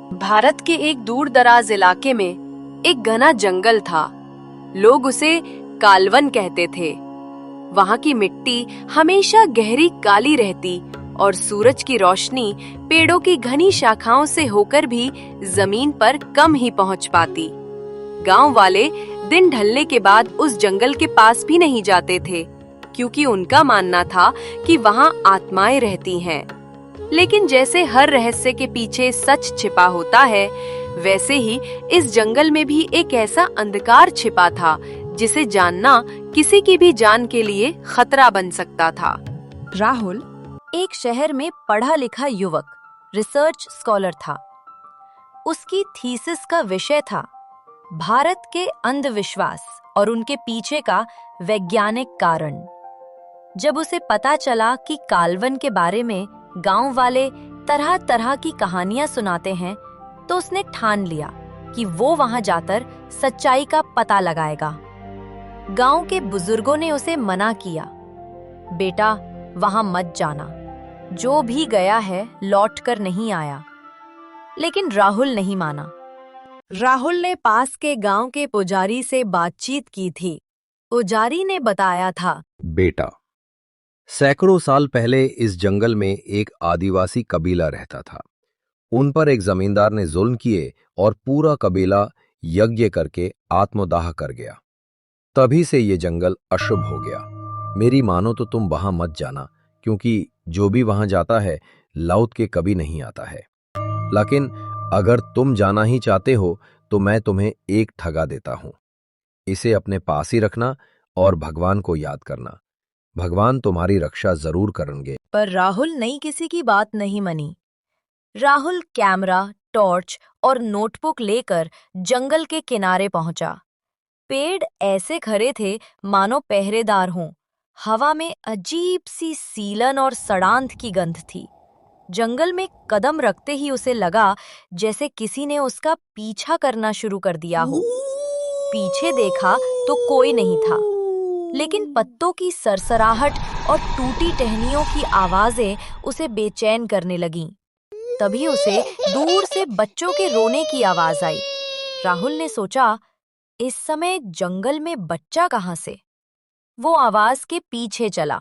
भारत के एक दूर दराज इलाके में एक घना जंगल था। लोग उसे कालवन कहते थे। वहाँ की मिट्टी हमेशा गहरी काली रहती और सूरज की रोशनी पेड़ों की घनी शाखाओं से होकर भी जमीन पर कम ही पहुँच पाती। गांव वाले दिन ढलने के बाद उस जंगल के पास भी नहीं जाते थे, क्योंकि उनका मानना था कि वहाँ आत्माएं रहती हैं। लेकिन जैसे हर रहस्य के पीछे सच छिपा होता है, वैसे ही इस जंगल में भी एक ऐसा अंधकार छिपा था जिसे जानना किसी की भी जान के लिए खतरा बन सकता था। राहुल एक शहर में पढ़ा लिखा युवक, रिसर्च स्कॉलर था। उसकी थीसिस का विषय था भारत के अंधविश्वास और उनके पीछे का वैज्ञानिक कारण। जब उसे पता चला कि कालवन के बारे में गांव वाले तरह तरह की कहानियां सुनाते हैं, तो उसने ठान लिया कि वो वहां जाकर सच्चाई का पता लगाएगा। गांव के बुजुर्गों ने उसे मना किया, बेटा वहां मत जाना, जो भी गया है लौटकर नहीं आया। लेकिन राहुल नहीं माना। राहुल ने पास के गांव के पुजारी से बातचीत की थी। पुजारी ने बताया था, बेटा, सैकड़ों साल पहले इस जंगल में एक आदिवासी कबीला रहता था। उन पर एक जमींदार ने जुल्म किए और पूरा कबीला यज्ञ करके आत्मदाह कर गया। तभी से ये जंगल अशुभ हो गया। मेरी मानो तो तुम वहां मत जाना, क्योंकि जो भी वहां जाता है लौट के कभी नहीं आता है। लेकिन अगर तुम जाना ही चाहते हो तो मैं तुम्हें एक ठगा देता हूं। इसे अपने पास ही रखना और भगवान को याद करना। भगवान तुम्हारी रक्षा जरूर करेंगे। पर राहुल ने किसी की बात नहीं मानी। राहुल कैमरा, टॉर्च और नोटबुक लेकर जंगल के किनारे पहुंचा। पेड़ ऐसे खड़े थे मानो पहरेदार हों। हवा में अजीब सी सीलन और सड़ांध की गंध थी। जंगल में कदम रखते ही उसे लगा जैसे किसी ने उसका पीछा करना शुरू कर दिया हो। पीछे देखा तो कोई नहीं था, लेकिन पत्तों की सरसराहट और टूटी टहनियों की आवाजें उसे बेचैन करने लगीं। तभी उसे दूर से बच्चों के रोने की आवाज आई। राहुल ने सोचा, इस समय जंगल में बच्चा कहाँ से? वो आवाज के पीछे चला।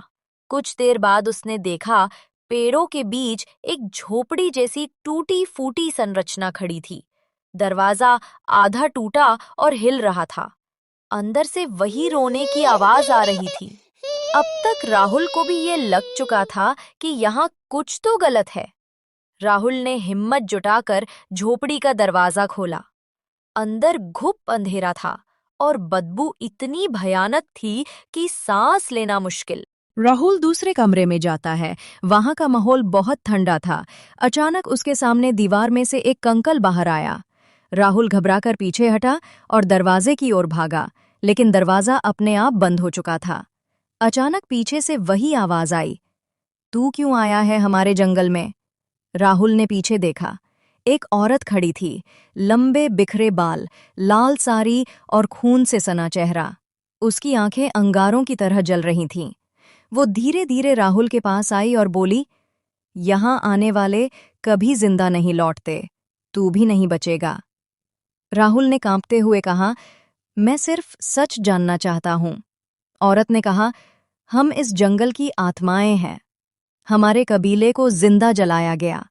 कुछ देर बाद उसने देखा पेड़ों के बीच एक झोपड़ी जैसी टूटी फूटी संरचना खड़ी थी। दरवाजा आधा टूटा और हिल रहा था। अंदर से वही रोने की आवाज आ रही थी। अब तक राहुल को भी ये लग चुका था कि यहाँ कुछ तो गलत है। राहुल ने हिम्मत जुटाकर झोपड़ी का दरवाजा खोला। अंदर घुप अंधेरा था और बदबू इतनी भयानक थी कि सांस लेना मुश्किल। राहुल दूसरे कमरे में जाता है। वहां का माहौल बहुत ठंडा था। अचानक उसके सामने दीवार में से एक कंकल बाहर आया। राहुल घबराकर पीछे हटा और दरवाजे की ओर भागा, लेकिन दरवाजा अपने आप बंद हो चुका था। अचानक पीछे से वही आवाज आई, तू क्यों आया है हमारे जंगल में? राहुल ने पीछे देखा। एक औरत खड़ी थी, लंबे बिखरे बाल, लाल साड़ी और खून से सना चेहरा। उसकी आंखें अंगारों की तरह जल रही थीं। वो धीरे धीरे राहुल के पास आई और बोली, यहां आने वाले कभी जिंदा नहीं लौटते, तू भी नहीं बचेगा। राहुल ने कांपते हुए कहा, मैं सिर्फ सच जानना चाहता हूं। औरत ने कहा, हम इस जंगल की आत्माएं हैं। हमारे कबीले को जिंदा जलाया गया।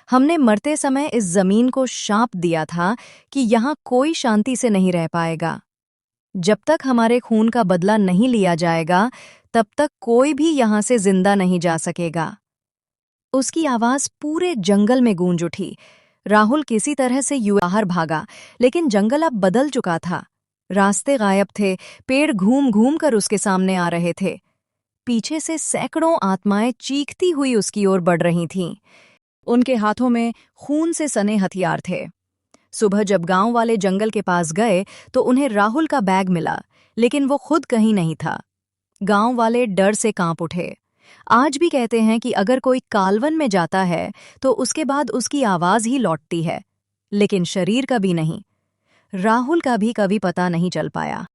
हमने मरते समय इस जमीन को शाप दिया था कि यहाँ कोई शांति से नहीं रह पाएगा। जब तक हमारे खून का बदला नहीं लिया जाएगा, तब तक कोई भी यहाँ से जिंदा नहीं जा सकेगा। उसकी आवाज पूरे जंगल में गूंज उठी। राहुल किसी तरह से बाहर भागा, लेकिन जंगल अब बदल चुका था। रास्ते गायब थे, पेड़ घूम घूम कर उसके सामने आ रहे थे। पीछे से सैकड़ों आत्माएं चीखती हुई उसकी ओर बढ़ रही थीं। उनके हाथों में खून से सने हथियार थे। सुबह जब गांव वाले जंगल के पास गए तो उन्हें राहुल का बैग मिला, लेकिन वो खुद कहीं नहीं था। गांव वाले डर से कांप उठे। आज भी कहते हैं कि अगर कोई कालवन में जाता है तो उसके बाद उसकी आवाज ही लौटती है, लेकिन शरीर का भी नहीं। राहुल का भी कभी पता नहीं चल पाया।